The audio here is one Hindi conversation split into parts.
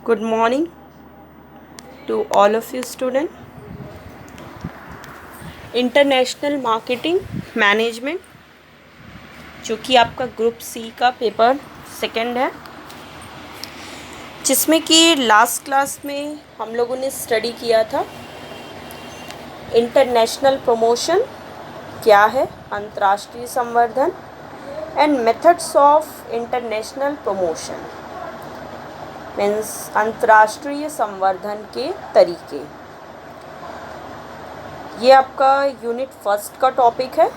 Good morning to all of you students. International marketing management जो कि आपका ग्रुप सी का पेपर सेकंड है, जिसमें कि लास्ट क्लास में हम लोगों ने स्टडी किया था इंटरनेशनल प्रमोशन क्या है, अंतर्राष्ट्रीय संवर्धन and methods of international promotion means अंतर्राष्ट्रीय संवर्धन के तरीके। ये आपका यूनिट फर्स्ट का टॉपिक है,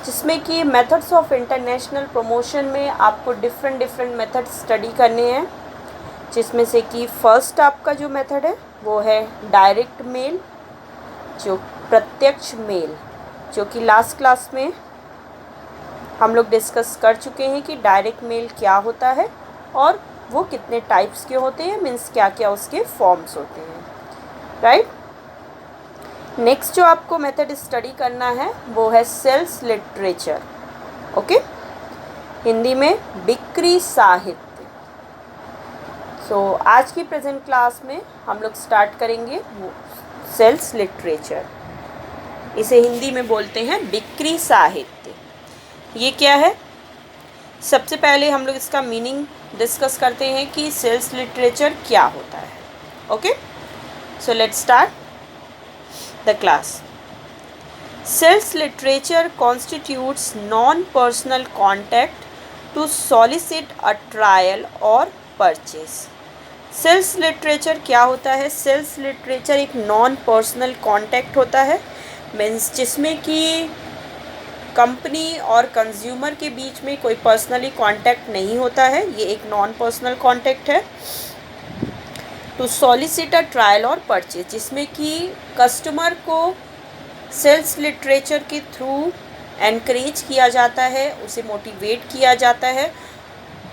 जिसमें कि मेथड्स ऑफ इंटरनेशनल प्रमोशन में आपको डिफरेंट मेथड स्टडी करने हैं, जिसमें से कि फर्स्ट आपका जो मेथड है वो है डायरेक्ट मेल, जो प्रत्यक्ष मेल, जो कि लास्ट क्लास में हम लोग डिस्कस कर चुके हैं कि डायरेक्ट मेल क्या होता है और वो कितने टाइप्स के होते हैं, मीन्स क्या क्या उसके फॉर्म्स होते हैं, राइट। नेक्स्ट जो आपको मेथड स्टडी करना है वो है सेल्स लिटरेचर, ओके, हिंदी में बिक्री साहित्य। सो आज की प्रेजेंट क्लास में हम लोग स्टार्ट करेंगे वो सेल्स लिटरेचर, इसे हिंदी में बोलते हैं बिक्री साहित्य। ये क्या है? सबसे पहले हम लोग इसका मीनिंग डिस्कस करते हैं कि सेल्स लिटरेचर क्या होता है, okay. So let's start the class. Sales literature constitutes non-personal contact to solicit a trial or purchase. Sales literature क्या होता है? Sales literature एक non-personal contact होता है, मीन्स जिसमें कि कंपनी और कंज्यूमर के बीच में कोई पर्सनली कांटेक्ट नहीं होता है। ये एक नॉन पर्सनल कांटेक्ट है। टू सॉलिसिट अ ट्रायल और परचेज, जिसमें कि कस्टमर को सेल्स लिटरेचर के थ्रू एनकरेज किया जाता है, उसे मोटिवेट किया जाता है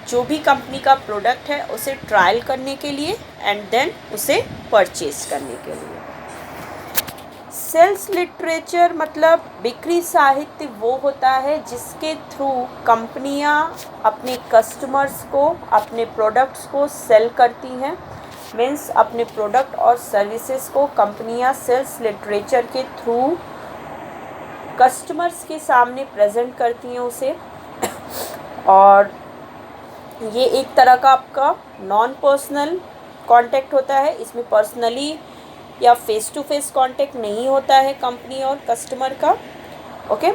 जो भी कंपनी का प्रोडक्ट है उसे ट्रायल करने के लिए एंड देन उसे परचेज करने के लिए। सेल्स लिटरेचर मतलब बिक्री साहित्य वो होता है जिसके थ्रू कंपनियां अपने कस्टमर्स को अपने प्रोडक्ट्स को सेल करती हैं, मीन्स अपने प्रोडक्ट और सर्विसेज को कंपनियां सेल्स लिटरेचर के थ्रू कस्टमर्स के सामने प्रेजेंट करती हैं उसे। और ये एक तरह का आपका नॉन पर्सनल कांटेक्ट होता है, इसमें पर्सनली या फेस टू फेस कांटेक्ट नहीं होता है कंपनी और कस्टमर का, ओके।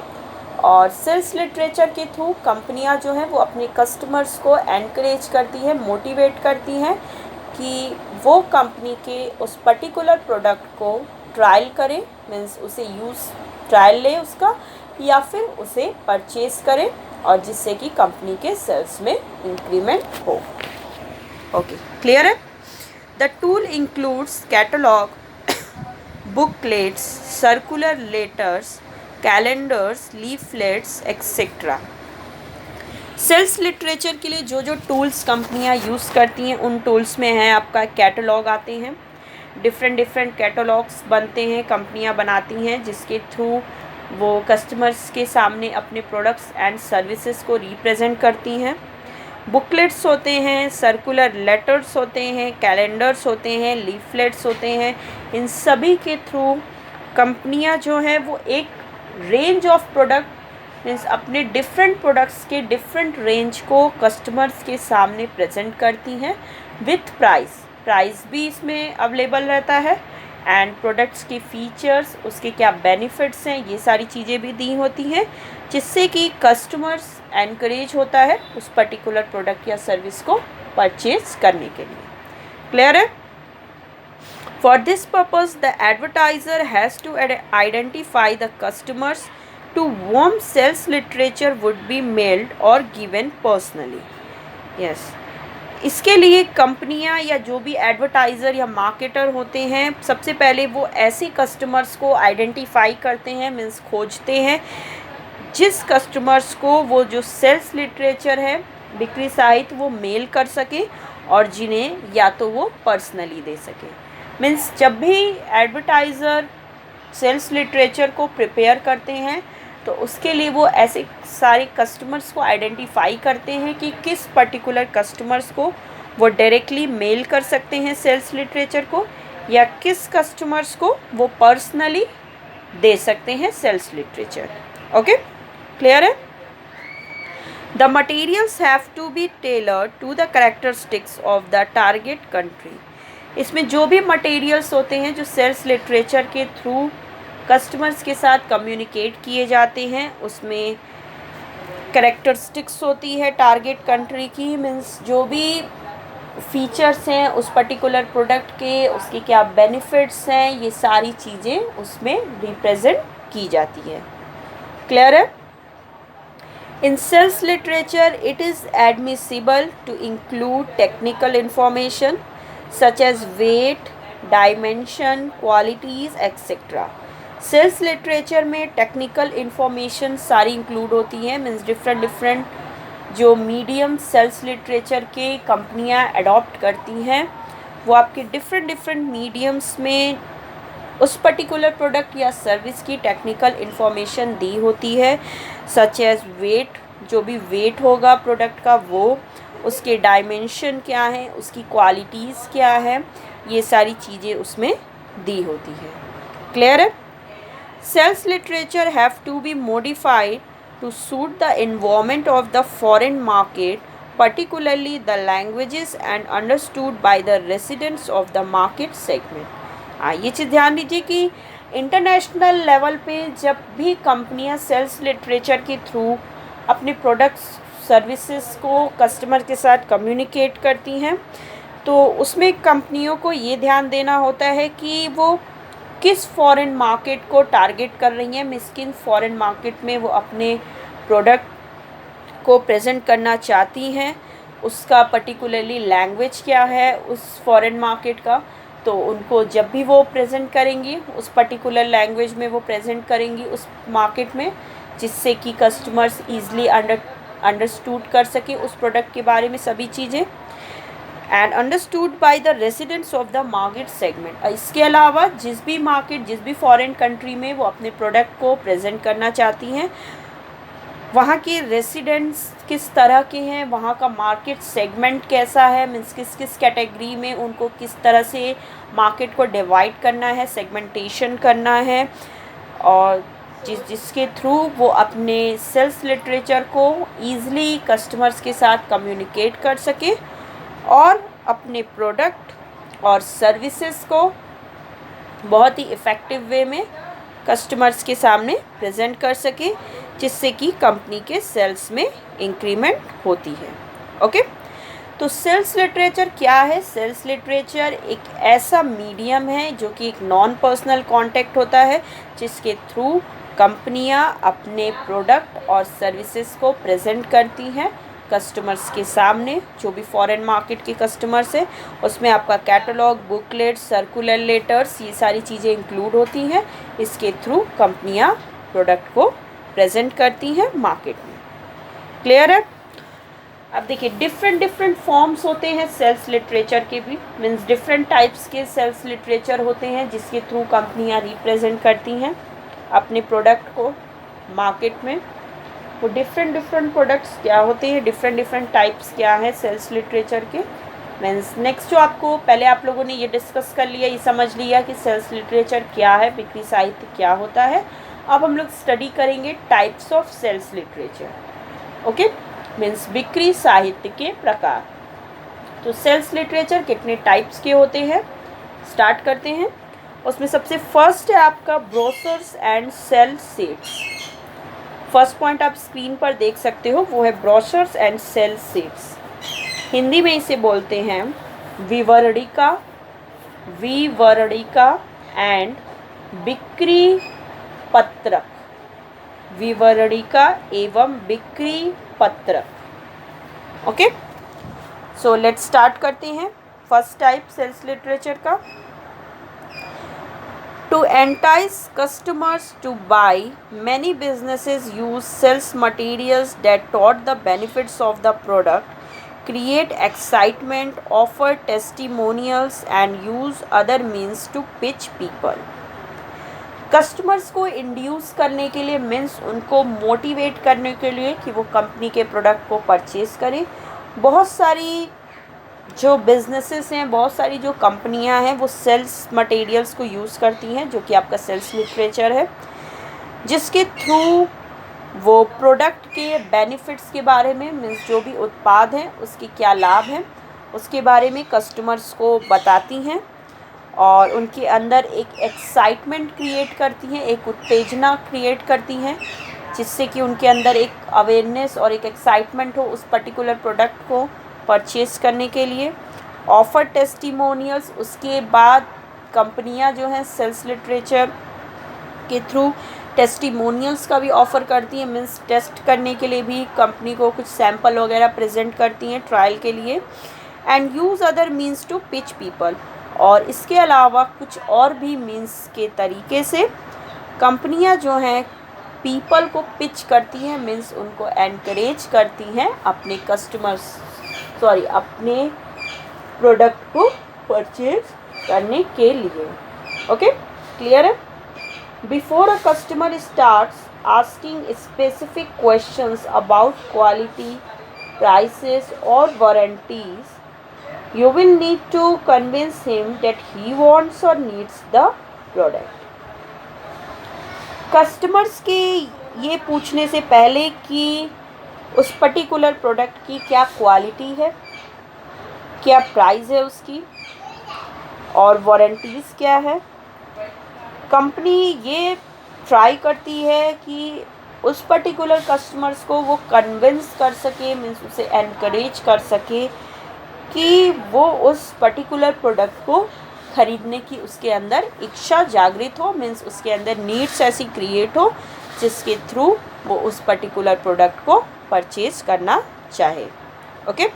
और सेल्स लिटरेचर के थ्रू कंपनियां जो हैं वो अपने कस्टमर्स को एनकरेज करती है, मोटिवेट करती हैं कि वो कंपनी के उस पर्टिकुलर प्रोडक्ट को ट्रायल करें, मीन्स उसे ट्रायल ले उसका, या फिर उसे परचेज करें, और जिससे कि कंपनी के सेल्स में इंक्रीमेंट हो। ओके, क्लियर है? The tool includes catalogue, booklets, circular letters, calendars, leaflets etcetera. Sales literature के लिए जो जो टूल्स कंपनियां यूज़ करती हैं उन टूल्स में है आपका कैटलॉग आते हैं, डिफरेंट कैटलॉग्स बनते हैं, कंपनियां बनाती हैं जिसके थ्रू वो कस्टमर्स के सामने अपने प्रोडक्ट्स एंड सर्विसेज को रिप्रेजेंट करती हैं। बुकलेट्स होते हैं, सर्कुलर लेटर्स होते हैं, कैलेंडर्स होते हैं, लीफलेट्स होते हैं। इन सभी के थ्रू कंपनियां जो हैं वो एक रेंज ऑफ प्रोडक्ट मीन्स अपने डिफरेंट प्रोडक्ट्स के डिफरेंट रेंज को कस्टमर्स के सामने प्रेजेंट करती हैं विथ प्राइस भी इसमें अवेलेबल रहता है, एंड प्रोडक्ट्स के फीचर्स, उसके क्या बेनिफिट्स हैं, ये सारी चीज़ें भी दी होती हैं, जिससे कि कस्टमर्स एनकरेज होता है उस पर्टिकुलर प्रोडक्ट या सर्विस को परचेज करने के लिए। क्लियर है? For this purpose the advertiser has to identify the customers to whom sales literature would be mailed or given personally. Yes. इसके लिए कंपनियां या जो भी एडवर्टाइज़र या मार्केटर होते हैं, सबसे पहले वो ऐसे कस्टमर्स को आइडेंटिफाई करते हैं, मीन्स खोजते हैं, जिस कस्टमर्स को वो जो सेल्स लिटरेचर है, बिक्री साहित्य, वो मेल कर सके और जिन्हें या तो वो पर्सनली दे सके। मीन्स जब भी एडवर्टाइज़र सेल्स लिटरेचर को प्रिपेयर करते हैं तो उसके लिए वो ऐसे सारे कस्टमर्स को आइडेंटिफाई करते हैं कि किस पर्टिकुलर कस्टमर्स को वो डायरेक्टली मेल कर सकते हैं सेल्स लिटरेचर को, या किस कस्टमर्स को वो पर्सनली दे सकते हैं सेल्स लिटरेचर। ओके, क्लियर है? The materials have to be tailored to the characteristics of the target country. इसमें जो भी मटेरियल्स होते हैं जो सेल्स लिटरेचर के थ्रू कस्टमर्स के साथ कम्युनिकेट किए जाते हैं, उसमें कैरेक्टरिस्टिक्स होती है टारगेट कंट्री की, मीन्स जो भी फीचर्स हैं उस पर्टिकुलर प्रोडक्ट के, उसके क्या बेनिफिट्स हैं, ये सारी चीज़ें उसमें रिप्रेजेंट की जाती है। क्लियर है? In sales literature it is admissible to include technical information such as weight, dimension, qualities etcetera. Sales literature में टेक्निकल इंफॉर्मेशन सारी इंक्लूड होती हैं, मीन्स डिफरेंट जो मीडियम सेल्स लिटरेचर के कंपनियां अडॉप्ट करती हैं, वो आपके डिफरेंट मीडियम्स में उस पर्टिकुलर प्रोडक्ट या सर्विस की टेक्निकल इंफॉर्मेशन दी होती है, सच एज वेट, जो भी वेट होगा प्रोडक्ट का वो, उसके डायमेंशन क्या है, उसकी क्वालिटीज़ क्या है, ये सारी चीज़ें उसमें दी होती है। क्लियर है? Sales literature have to be modified to suit the environment of the foreign market, particularly the languages and understood by the residents of the market segment। ये चीज़ ध्यान दीजिए कि इंटरनेशनल लेवल पे जब भी कंपनियां सेल्स लिटरेचर के थ्रू अपने प्रोडक्ट्स सर्विसेज को कस्टमर के साथ कम्युनिकेट करती हैं, तो उसमें कंपनियों को ये ध्यान देना होता है कि वो किस फॉरेन मार्केट को टारगेट कर रही हैं, किन फॉरेन मार्केट में वो अपने प्रोडक्ट को प्रेजेंट करना चाहती हैं, उसका पर्टिकुलरली लैंग्वेज क्या है उस फॉरेन मार्केट का, तो उनको जब भी वो प्रेजेंट करेंगी उस पर्टिकुलर लैंग्वेज में वो प्रेजेंट करेंगी उस मार्केट में, जिससे कि कस्टमर्स ईज़िली अंडरस्टूड कर सके उस प्रोडक्ट के बारे में सभी चीज़ें, and understood by the residents of the market segment. इसके अलावा जिस भी मार्केट, जिस भी फॉरेन कंट्री में वो अपने प्रोडक्ट को प्रेजेंट करना चाहती हैं, वहाँ के रेसिडेंट्स किस तरह के हैं, वहाँ का मार्केट सेगमेंट कैसा है, मीन्स किस किस कैटेगरी में उनको किस तरह से मार्केट को डिवाइड करना है, सेगमेंटेशन करना है, और जिसके थ्रू वो अपने सेल्स लिटरेचर को ईज़िली कस्टमर्स के साथ कम्युनिकेट कर सके और अपने प्रोडक्ट और सर्विसेज को बहुत ही इफ़ेक्टिव वे में कस्टमर्स के सामने प्रेजेंट कर सके, जिससे कि कंपनी के सेल्स में इंक्रीमेंट होती है। ओके, तो सेल्स लिटरेचर क्या है? सेल्स लिटरेचर एक ऐसा मीडियम है जो कि एक नॉन पर्सनल कॉन्टैक्ट होता है, जिसके थ्रू कंपनियां अपने प्रोडक्ट और सर्विसेज को प्रेजेंट करती हैं कस्टमर्स के सामने। जो भी फॉरेन मार्केट के कस्टमर्स हैं उसमें आपका कैटलॉग, बुकलेट, सर्कुलर लेटर्स, ये सारी चीज़ें इंक्लूड होती हैं। इसके थ्रू कंपनियां प्रोडक्ट को प्रेजेंट करती हैं मार्केट में। क्लियर है? अब देखिए डिफरेंट फॉर्म्स होते हैं सेल्स लिटरेचर के भी, मीन्स डिफरेंट टाइप्स के सेल्स लिटरेचर होते हैं जिसके थ्रू कंपनियां रिप्रेजेंट करती हैं अपने प्रोडक्ट को मार्केट में। वो डिफरेंट प्रोडक्ट्स क्या होते हैं, डिफरेंट टाइप्स क्या हैं सेल्स लिटरेचर के। मीन्स नेक्स्ट जो आपको, पहले आप लोगों ने ये डिस्कस कर लिया, ये समझ लिया कि सेल्स लिटरेचर क्या है, बिक्री साहित्य क्या होता है। अब हम लोग स्टडी करेंगे types of sales literature. Okay, means बिक्री साहित्य के प्रकार। तो सेल्स लिटरेचर कितने टाइप्स के होते हैं, स्टार्ट करते हैं। उसमें सबसे फर्स्ट है आपका brochures and sale sheets. First point आप स्क्रीन पर देख सकते हो, वो है brochures and sale sheets. Hindi में इसे बोलते हैं विवरणिका एंड बिक्री पत्रक। विवरणिका एवं बिक्री पत्रक। ओके, सो लेट्स स्टार्ट करते हैं फर्स्ट टाइप सेल्स लिटरेचर का। To entice customers to buy, many businesses use sales materials that tout the benefits of the product, create excitement, offer testimonials and use other means to pitch people। Customers को इंड्यूस करने के लिए, मीन्स उनको मोटिवेट करने के लिए कि वो कंपनी के प्रोडक्ट को परचेज़ करें, बहुत सारी जो बिजनेसेस हैं, बहुत सारी जो कंपनियां हैं वो सेल्स मटेरियल्स को यूज़ करती हैं, जो कि आपका सेल्स लिटरेचर है, जिसके थ्रू वो प्रोडक्ट के बेनिफिट्स के बारे में, मीन्स जो भी उत्पाद हैं उसके क्या लाभ हैं उसके बारे में कस्टमर्स को बताती हैं और उनके अंदर एक एक्साइटमेंट क्रिएट करती हैं, एक उत्तेजना क्रिएट करती हैं, जिससे कि उनके अंदर एक अवेयरनेस और एक एक्साइटमेंट हो उस पर्टिकुलर प्रोडक्ट को परचेज़ करने के लिए। ऑफ़र टेस्टिमोनियल्स, उसके बाद कंपनियां जो हैं सेल्स लिटरेचर के थ्रू टेस्टिमोनियल्स का भी ऑफ़र करती हैं, मीन्स टेस्ट करने के लिए भी कंपनी को कुछ सैंपल वगैरह प्रेजेंट करती हैं ट्रायल के लिए। And use other means to pitch people, और इसके अलावा कुछ और भी मीन्स के तरीके से कंपनियां जो हैं पीपल को पिच करती हैं, मीन्स उनको एनकरेज करती हैं अपने अपने प्रोडक्ट को परचेज करने के लिए। ओके, क्लियर है? Before a customer starts asking specific questions about quality, prices or warranties, you will need to convince him that he wants or needs the product. Customers के ये पूछने से पहले कि उस पर्टिकुलर प्रोडक्ट की क्या क्वालिटी है, क्या प्राइस है उसकी, और वारंटीज़ क्या है, कंपनी ये ट्राई करती है कि उस पर्टिकुलर कस्टमर्स को वो कन्विंस कर सके, मीन्स उसे एनकरेज कर सके कि वो उस पर्टिकुलर प्रोडक्ट को ख़रीदने की उसके अंदर इच्छा जागृत हो, मीन्स उसके अंदर नीड्स ऐसी क्रिएट हो जिसके थ्रू वो उस पर्टिकुलर प्रोडक्ट को परचेज करना चाहे। Okay,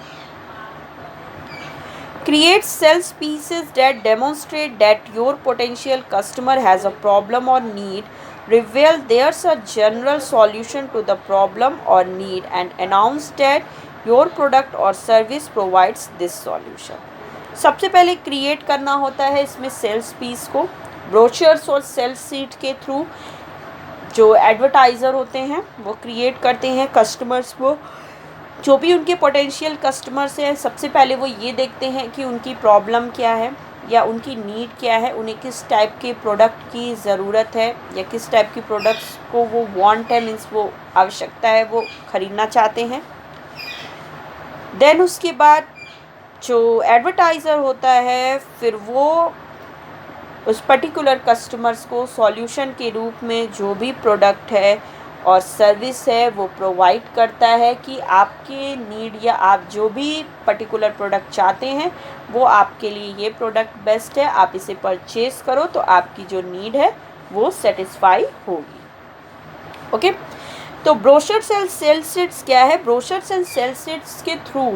create sales pieces that demonstrate that your potential customer has a problem or need, reveal there's a general solution to the problem or need, and announce that your product or service provides this solution. सबसे पहले क्रिएट करना होता है इसमें सेल्स पीस को। ब्रोशर्स और सेल्स शीट के थ्रू जो एडवर्टाइज़र होते हैं वो क्रिएट करते हैं कस्टमर्स को, जो भी उनके पोटेंशियल कस्टमर्स हैं, सबसे पहले वो ये देखते हैं कि उनकी प्रॉब्लम क्या है या उनकी नीड क्या है, उन्हें किस टाइप के प्रोडक्ट की ज़रूरत है या किस टाइप की प्रोडक्ट्स को वो वांट है, मीन्स वो आवश्यकता है, वो ख़रीदना चाहते हैं। देन उसके बाद जो एडवर्टाइज़र होता है फिर वो उस पर्टिकुलर कस्टमर्स को सॉल्यूशन के रूप में जो भी प्रोडक्ट है और सर्विस है वो प्रोवाइड करता है कि आपके नीड या आप जो भी पर्टिकुलर प्रोडक्ट चाहते हैं वो आपके लिए ये प्रोडक्ट बेस्ट है, आप इसे परचेज़ करो तो आपकी जो नीड है वो सेटिस्फाई होगी। ओके, तो ब्रोशर्स एंड सेल्स शीट्स क्या है? ब्रोशर्स एंड सेल्स शीट्स के थ्रू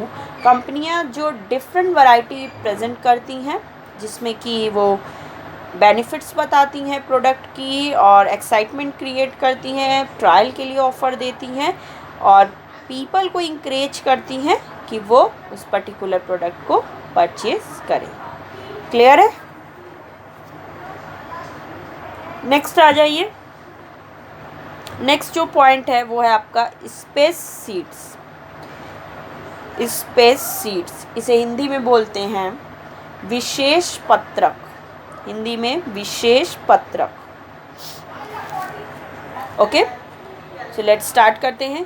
कंपनियां जो डिफरेंट वैरायटी प्रेजेंट करती हैं, जिसमें कि वो बेनिफिट्स बताती हैं प्रोडक्ट की और एक्साइटमेंट क्रिएट करती हैं, ट्रायल के लिए ऑफ़र देती हैं और पीपल को इंकरेज करती हैं कि वो उस पर्टिकुलर प्रोडक्ट को परचेज़ करें। क्लियर है? नेक्स्ट आ जाइए। नेक्स्ट जो पॉइंट है वो है आपका स्पेस सीड्स। स्पेस सीड्स, इसे हिंदी में बोलते हैं विशेष पत्रक, हिंदी में विशेष पत्रक। ओके, सो लेट्स स्टार्ट करते हैं।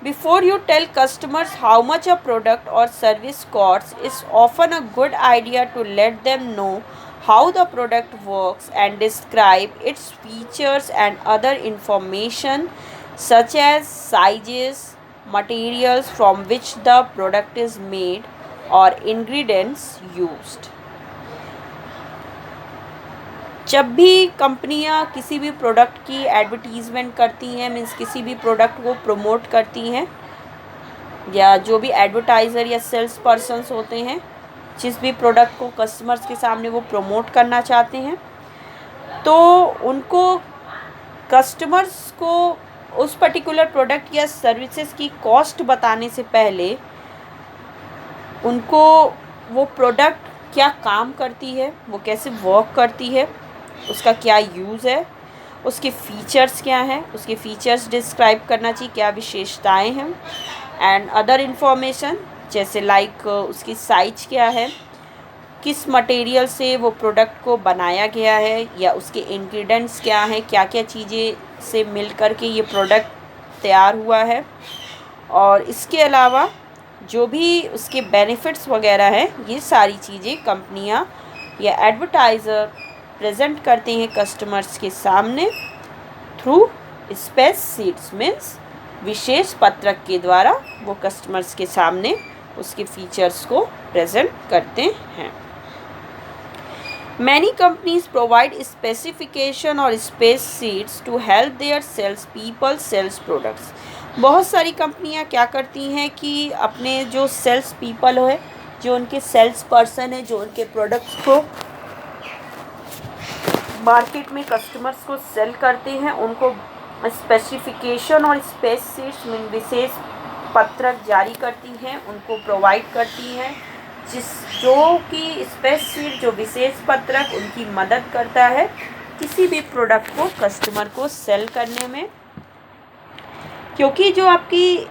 Before you tell customers how much a product और service cost, it's often a good idea to let them know how the product works and describe its features and other information such as sizes, materials from which the product is made or ingredients used. जब भी कंपनियां किसी भी प्रोडक्ट की एडवर्टीज़मेंट करती हैं, मीन्स किसी भी प्रोडक्ट को प्रमोट करती हैं, या जो भी एडवर्टाइज़र या सेल्स पर्सन्स होते हैं जिस भी प्रोडक्ट को कस्टमर्स के सामने वो प्रमोट करना चाहते हैं, तो उनको कस्टमर्स को उस पर्टिकुलर प्रोडक्ट या सर्विसेज की कॉस्ट बताने से पहले उनको वो प्रोडक्ट क्या काम करती है, वो कैसे वर्क करती है, उसका क्या यूज़ है, उसके फ़ीचर्स क्या हैं, उसके फ़ीचर्स डिस्क्राइब करना चाहिए, क्या विशेषताएं हैं, एंड अदर इन्फॉर्मेशन जैसे लाइक उसकी साइज क्या है, किस मटेरियल से वो प्रोडक्ट को बनाया गया है, या उसके इंग्रेडिएंट्स क्या हैं, क्या क्या चीज़ें से मिल कर के ये प्रोडक्ट तैयार हुआ है। और इसके अलावा जो भी उसके बेनिफिट्स वगैरह हैं, ये सारी चीज़ें कंपनियां या एडवर्टाइज़र प्रेजेंट करते हैं कस्टमर्स के सामने थ्रू स्पेस शीट्स, मीन्स विशेष पत्रक के द्वारा वो कस्टमर्स के सामने उसके फीचर्स को प्रेजेंट करते हैं। Many companies provide specification और space sheets to help their sales people sales products। बहुत सारी कंपनियां क्या करती हैं कि अपने जो सेल्स पीपल है, जो उनके सेल्स पर्सन है, जो उनके प्रोडक्ट्स को मार्केट में कस्टमर्स को सेल करते हैं, उनको स्पेसिफिकेशन और स्पेस शीट्स में विशेष पत्रक जारी करती हैं, उनको प्रोवाइड करती हैं, जो कि स्पेस शीट, जो विशेष पत्रक उनकी मदद करता है किसी भी प्रोडक्ट को कस्टमर को सेल करने में। क्योंकि जो आपकी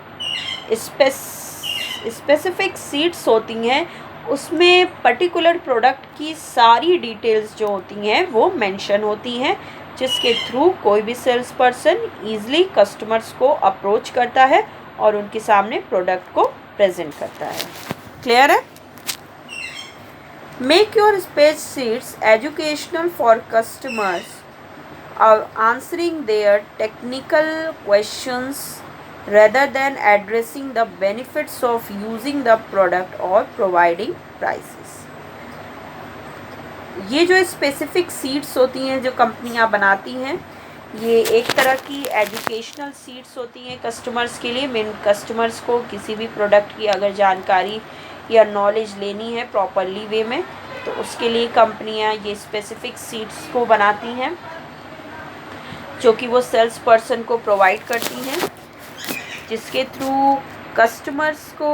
स्पेसिफिक शीट्स होती हैं उसमें पर्टिकुलर प्रोडक्ट की सारी डिटेल्स जो होती हैं वो मेंशन होती हैं, जिसके थ्रू कोई भी सेल्स पर्सन ईज़िली कस्टमर्स को अप्रोच करता है और उनके सामने प्रोडक्ट को प्रेजेंट करता है। क्लियर है? Make your space sheets educational for customers, answering their technical questions rather than addressing the benefits of using the product or providing prices। ये जो स्पेसिफिक सीट्स होती हैं जो कंपनियां बनाती हैं, ये एक तरह की एजुकेशनल सीट्स होती हैं कस्टमर्स के लिए। मीन कस्टमर्स को किसी भी प्रोडक्ट की अगर जानकारी या नॉलेज लेनी है प्रॉपरली वे में, तो उसके लिए कंपनियां ये स्पेसिफिक सीट्स को बनाती हैं, जो कि वो सेल्स पर्सन को प्रोवाइड करती हैं, जिसके थ्रू कस्टमर्स को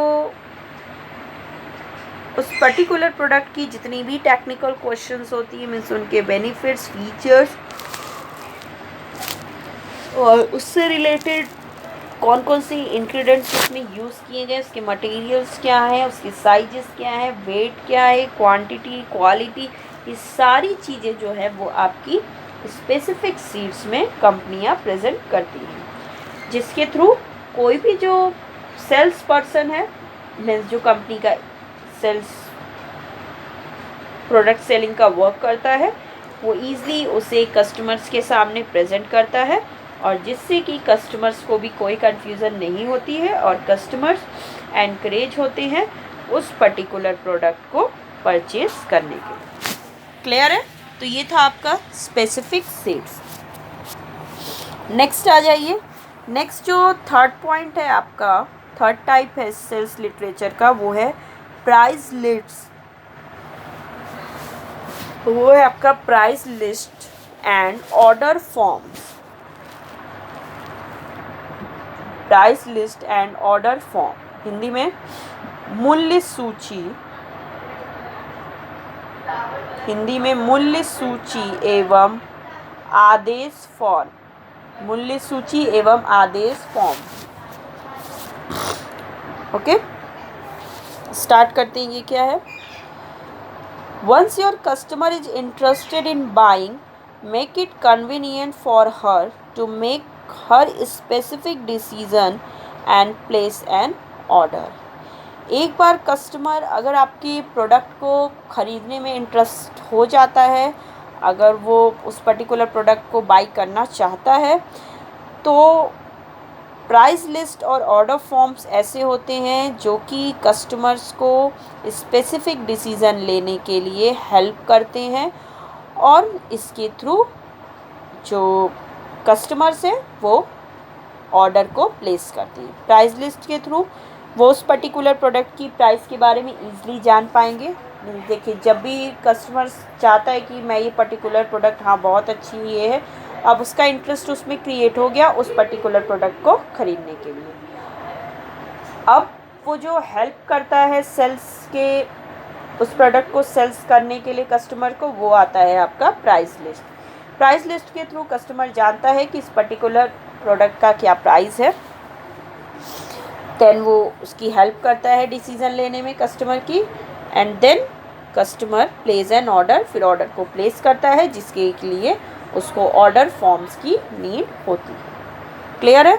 उस पर्टिकुलर प्रोडक्ट की जितनी भी टेक्निकल क्वेश्चंस होती हैं, मीन्स उनके बेनिफिट्स, फीचर्स और उससे रिलेटेड कौन कौन सी इंग्रेडिएंट्स उसमें यूज़ किए गए, उसके मटेरियल्स क्या हैं, उसके साइजेस क्या है, वेट क्या है, क्वांटिटी, क्वालिटी, ये सारी चीज़ें जो है वो आपकी स्पेसिफिक शीट्स में कंपनियां प्रेजेंट करती हैं, जिसके थ्रू कोई भी जो सेल्स पर्सन है, मीन्स जो कंपनी का सेल्स प्रोडक्ट सेलिंग का वर्क करता है, वो ईज़िली उसे कस्टमर्स के सामने प्रेजेंट करता है, और जिससे कि कस्टमर्स को भी कोई कन्फ्यूज़न नहीं होती है और कस्टमर्स एनकरेज होते हैं उस पर्टिकुलर प्रोडक्ट को परचेज करने के लिए। क्लियर है? तो ये था आपका स्पेसिफिक शीट्स। नेक्स्ट आ जाइए। नेक्स्ट जो थर्ड पॉइंट है आपका, थर्ड टाइप है सेल्स लिटरेचर का, वो है प्राइस लिस्ट्स। वो है आपका price list and order forms. Price list and order form, Hindi में मूल्य सूची, हिंदी में मूल्य सूची एवं आदेश फॉर्म, मूल्य सूची एवं आदेश फॉर्म। ओके, स्टार्ट करते हैं। ये क्या है? Once your customer is interested in buying, make it convenient for her to make her specific decision and place an order। एक बार कस्टमर अगर आपकी प्रोडक्ट को ख़रीदने में इंटरेस्ट हो जाता है, अगर वो उस पर्टिकुलर प्रोडक्ट को बाई करना चाहता है, तो प्राइस लिस्ट और ऑर्डर फॉर्म्स ऐसे होते हैं जो कि कस्टमर्स को स्पेसिफिक डिसीज़न लेने के लिए हेल्प करते हैं, और इसके थ्रू जो कस्टमर्स हैं वो ऑर्डर को प्लेस करते हैं। प्राइस लिस्ट के थ्रू वो उस पर्टिकुलर प्रोडक्ट की प्राइस के बारे में ईज़िली जान पाएंगे। देखिए, जब भी कस्टमर्स चाहता है कि मैं ये पर्टिकुलर प्रोडक्ट, हाँ बहुत अच्छी ये है, अब उसका इंटरेस्ट उसमें क्रिएट हो गया उस पर्टिकुलर प्रोडक्ट को ख़रीदने के लिए। अब वो जो हेल्प करता है सेल्स के, उस प्रोडक्ट को सेल्स करने के लिए कस्टमर को, वो आता है आपका प्राइस लिस्ट। प्राइस लिस्ट के थ्रू कस्टमर जानता है कि इस पर्टिकुलर प्रोडक्ट का क्या प्राइस है। देन वो उसकी हेल्प करता है डिसीज़न लेने में कस्टमर की, and then customer place an order, फिर ऑर्डर को प्लेस करता है जिसके लिए उसको ऑर्डर फॉर्म्स की नीड होती है। क्लियर है?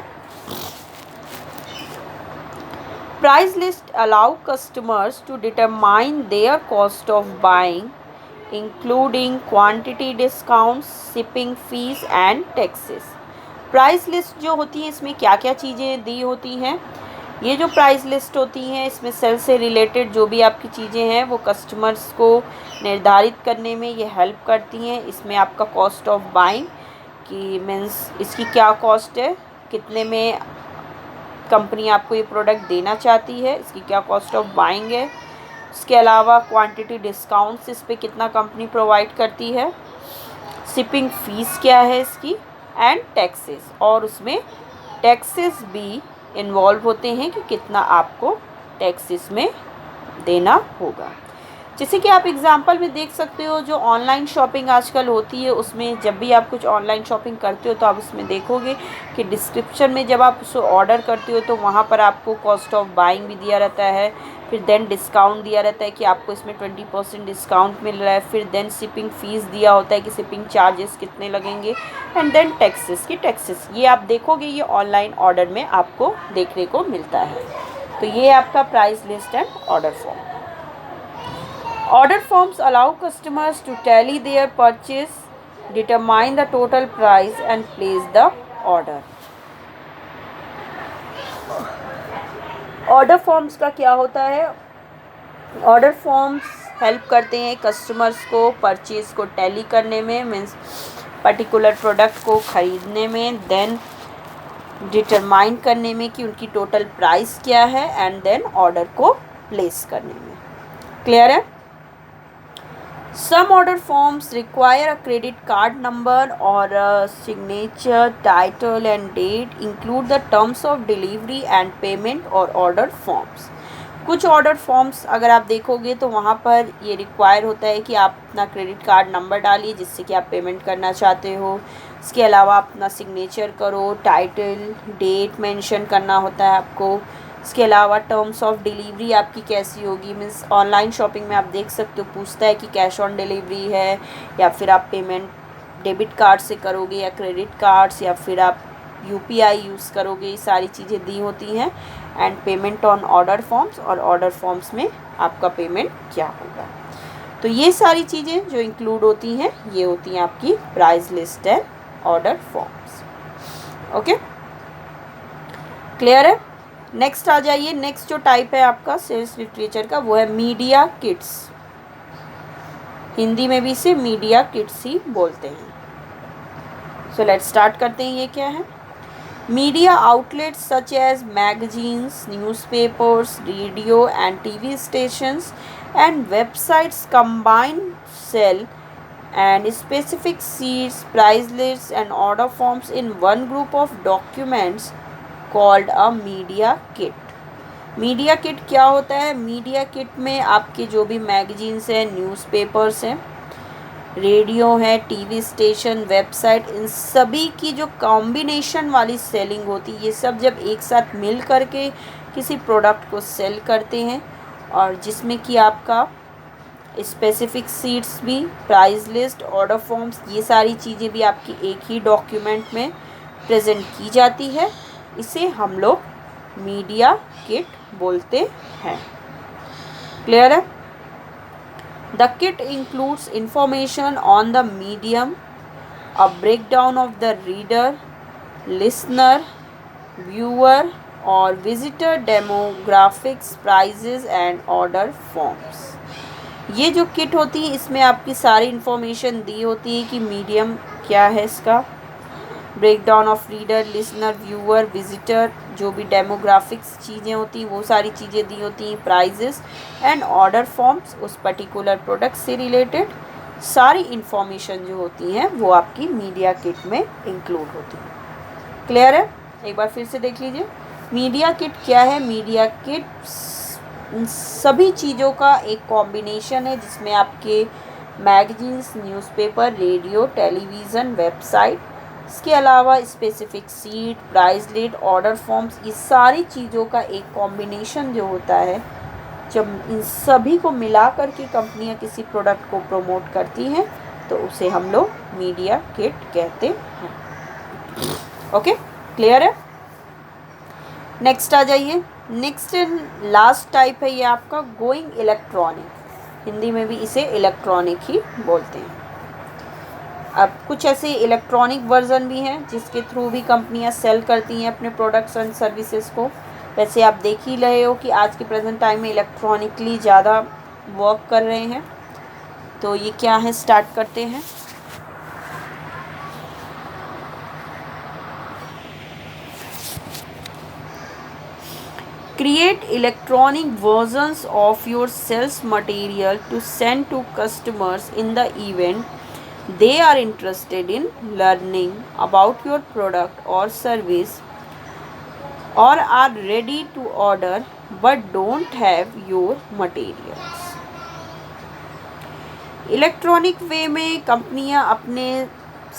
Price list allow customers to determine their cost of buying including quantity discounts, shipping fees and taxes. Price list जो होती है इसमें क्या क्या चीज़ें दी होती हैं? ये जो प्राइस लिस्ट होती हैं इसमें सेल से रिलेटेड जो भी आपकी चीज़ें हैं वो कस्टमर्स को निर्धारित करने में ये हेल्प करती हैं। इसमें आपका कॉस्ट ऑफ बाइंग कि मीन्स इसकी क्या कॉस्ट है, कितने में कंपनी आपको ये प्रोडक्ट देना चाहती है, इसकी क्या कॉस्ट ऑफ बाइंग है। इसके अलावा क्वांटिटी डिस्काउंट्स इस पर कितना कंपनी प्रोवाइड करती है, शिपिंग फ़ीस क्या है इसकी, एंड टैक्सेस, और उसमें टैक्सेस भी इन्वॉल्व होते हैं कि कितना आपको टैक्सेस में देना होगा। जैसे कि आप एग्जांपल में देख सकते हो जो ऑनलाइन शॉपिंग आजकल होती है उसमें जब भी आप कुछ ऑनलाइन शॉपिंग करते हो तो आप उसमें देखोगे कि डिस्क्रिप्शन में जब आप उसको ऑर्डर करते हो तो वहाँ पर आपको कॉस्ट ऑफ बाइंग भी दिया रहता है, फिर देन डिस्काउंट दिया रहता है कि आपको इसमें 20% डिस्काउंट मिल रहा है, फिर देन शिपिंग फ़ीस दिया होता है कि शिपिंग चार्जेस कितने लगेंगे, एंड देन टैक्सेस की टैक्सेस। ये आप देखोगे ये ऑनलाइन ऑर्डर में आपको देखने को मिलता है। तो ये आपका price list and order form. Order forms allow customers to tally their purchase, determine the total price and place the order. Order forms का क्या होता है? Order forms हेल्प करते हैं कस्टमर्स को परचेज को टैली करने में, मीन्स पर्टिकुलर प्रोडक्ट को ख़रीदने में, देन डिटरमाइन करने में कि उनकी टोटल प्राइस क्या है, एंड देन ऑर्डर को प्लेस करने में। क्लियर है? Some order forms require a credit card number or a signature, title and date, include the terms of delivery and payment or order forms. कुछ ऑर्डर फॉर्म्स अगर आप देखोगे तो वहाँ पर ये रिक्वायर होता है कि आप अपना क्रेडिट कार्ड नंबर डालिए जिससे कि आप पेमेंट करना चाहते हो। इसके अलावा अपना सिग्नेचर करो, टाइटल डेट मेंशन करना होता है आपको। इसके अलावा टर्म्स ऑफ डिलीवरी आपकी कैसी होगी, मीन्स ऑनलाइन शॉपिंग में आप देख सकते हो पूछता है कि कैश ऑन डिलीवरी है या फिर आप पेमेंट डेबिट कार्ड से करोगे या क्रेडिट कार्ड्स या फिर आप यूपीआई यूज़ करोगे, ये सारी चीज़ें दी होती हैं। And payment on order forms, और ऑर्डर फॉर्म्स में आपका पेमेंट क्या होगा। तो ये सारी चीज़ें जो इंक्लूड होती हैं ये होती हैं आपकी price list and order forms. Okay, clear है? नेक्स्ट आ जाइए। नेक्स्ट जो टाइप है आपका सेल्स लिटरेचर का वो है मीडिया किट्स। हिंदी में भी इसे मीडिया किट्स ही बोलते हैं। सो लेट्स स्टार्ट करते हैं। ये क्या है? Media outlets such as magazines, newspapers, radio and TV stations and websites combine sale and specific sheets, price lists and order forms in one group of documents called a media kit. Media kit क्या होता है? मीडिया किट में आपके जो भी मैगजीन्स हैं, न्यूज़पेपर्स हैं, रेडियो है, टीवी स्टेशन, वेबसाइट, इन सभी की जो कॉम्बिनेशन वाली सेलिंग होती है, ये सब जब एक साथ मिल करके किसी प्रोडक्ट को सेल करते हैं, और जिसमें कि आपका स्पेसिफिक सीट्स भी, प्राइस लिस्ट, ऑर्डर फॉर्म्स, ये सारी चीज़ें भी आपकी एक ही डॉक्यूमेंट में प्रेजेंट की जाती है, इसे हम लोग मीडिया किट बोलते हैं। क्लियर है? The kit includes information on the medium, a breakdown of the reader, listener, viewer और visitor demographics, prices and order forms. ये जो किट होती है इसमें आपकी सारी इन्फॉर्मेशन दी होती है कि मीडियम क्या है इसका, breakdown of reader, listener, viewer, visitor, जो भी डेमोग्राफिक्स चीज़ें होती हैं वो सारी चीज़ें दी होती हैं, प्राइजेस एंड ऑर्डर फॉर्म्स, उस पर्टिकुलर प्रोडक्ट से रिलेटेड सारी इन्फॉर्मेशन जो होती हैं वो आपकी मीडिया किट में इंक्लूड होती है। क्लियर है? एक बार फिर से देख लीजिए। मीडिया किट क्या है? मीडिया किट सभी चीज़ों का एक कॉम्बिनेशन है जिसमें आपके magazines, newspaper, radio, television, website, इसके अलावा specific seat, price list, order forms, ये सारी चीज़ों का एक कॉम्बिनेशन जो होता है, जब इन सभी को मिला कर के कंपनियां किसी प्रोडक्ट को प्रमोट करती हैं तो उसे हम लोग मीडिया किट कहते हैं। ओके, क्लियर है? नेक्स्ट आ जाइए। नेक्स्ट एंड लास्ट टाइप है ये आपका गोइंग इलेक्ट्रॉनिक, हिंदी में भी इसे इलेक्ट्रॉनिक ही बोलते हैं। अब कुछ ऐसे इलेक्ट्रॉनिक वर्जन भी हैं जिसके थ्रू भी कंपनियां सेल करती हैं अपने प्रोडक्ट्स एंड सर्विसेज को। वैसे आप देख ही रहे हो कि आज के प्रेजेंट टाइम में इलेक्ट्रॉनिकली ज़्यादा वर्क कर रहे हैं। तो ये क्या है, स्टार्ट करते हैं। Create electronic versions of your sales material to send to customers in the event they are interested in learning about your product or service or are ready to order but don't have your materials. Electronic way में कंपनियां अपने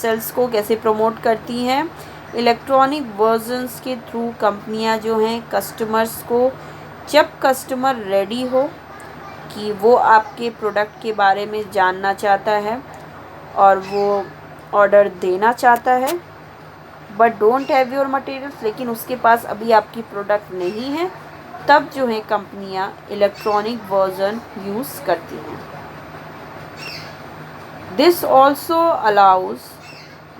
सेल्स को कैसे प्रमोट करती हैं? इलेक्ट्रॉनिक वर्जन्स के थ्रू कंपनियां जो हैं कस्टमर्स को, जब कस्टमर रेडी हो कि वो आपके प्रोडक्ट के बारे में जानना चाहता है और वो ऑर्डर देना चाहता है but don't have your materials, लेकिन उसके पास अभी आपकी प्रोडक्ट नहीं है, तब जो है कंपनियां इलेक्ट्रॉनिक वर्जन यूज़ करती हैं। This also allows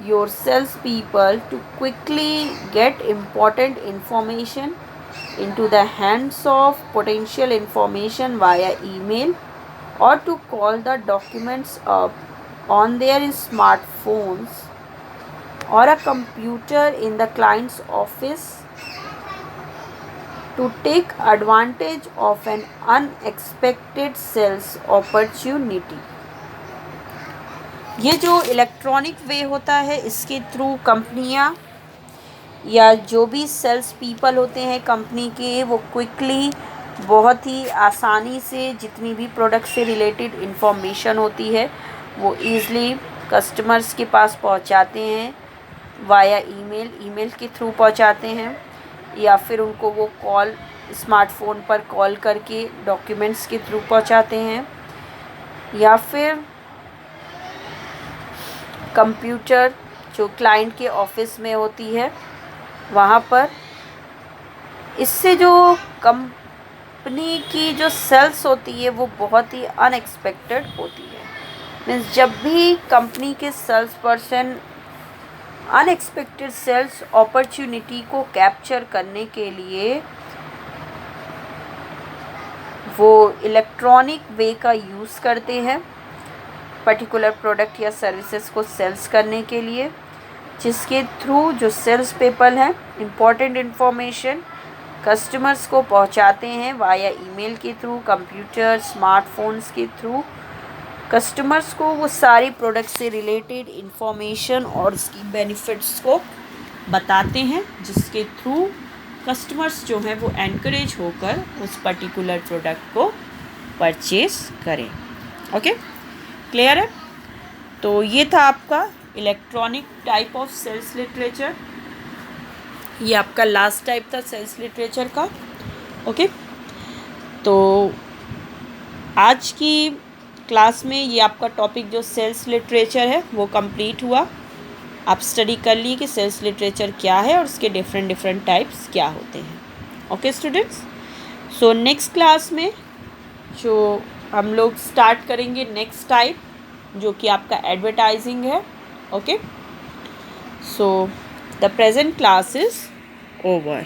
your salespeople to quickly get important information into the hands of potential information via email or to call the documents up on their smartphones or a computer in the client's office to take advantage of an unexpected sales opportunity. ये जो इलेक्ट्रॉनिक वे होता है इसके थ्रू कंपनियां या जो भी सेल्स पीपल होते हैं कंपनी के, वो क्विकली बहुत ही आसानी से जितनी भी प्रोडक्ट से रिलेटेड इंफॉर्मेशन होती है वो ईज़िली कस्टमर्स के पास पहुंचाते हैं वाया ईमेल के थ्रू पहुंचाते हैं, या फिर उनको वो कॉल स्मार्टफोन पर कॉल करके डॉक्यूमेंट्स के थ्रू पहुंचाते हैं, या फिर कंप्यूटर जो क्लाइंट के ऑफिस में होती है वहाँ पर। इससे जो कंपनी की जो सेल्स होती है वो बहुत ही अनएक्सपेक्टेड होती है। मीन्स जब भी कंपनी के sales person unexpected sales opportunity को कैप्चर करने के लिए वो इलेक्ट्रॉनिक वे का यूज़ करते हैं पर्टिकुलर प्रोडक्ट या सर्विसेज को सेल्स करने के लिए, जिसके थ्रू जो सेल्स पीपल हैं इम्पॉर्टेंट इन्फॉर्मेशन कस्टमर्स को पहुंचाते हैं वाया ईमेल के थ्रू, कंप्यूटर, स्मार्टफोन्स के थ्रू। कस्टमर्स को वो सारी प्रोडक्ट से रिलेटेड इन्फॉर्मेशन और उसकी बेनिफिट्स को बताते हैं, जिसके थ्रू कस्टमर्स जो हैं वो एनकरेज होकर उस पर्टिकुलर प्रोडक्ट को परचेज करें। ओके, क्लियर है? तो ये था आपका electronic type of sales literature. ये आपका लास्ट टाइप था सेल्स लिटरेचर का। ओके, तो आज की क्लास में ये आपका टॉपिक जो सेल्स लिटरेचर है वो कंप्लीट हुआ। आप स्टडी कर लिए कि सेल्स लिटरेचर क्या है और उसके डिफरेंट टाइप्स क्या होते हैं। Okay students, so next class में जो हम लोग स्टार्ट करेंगे नेक्स्ट टाइप जो कि आपका एडवर्टाइजिंग है। Okay, so the present class is over.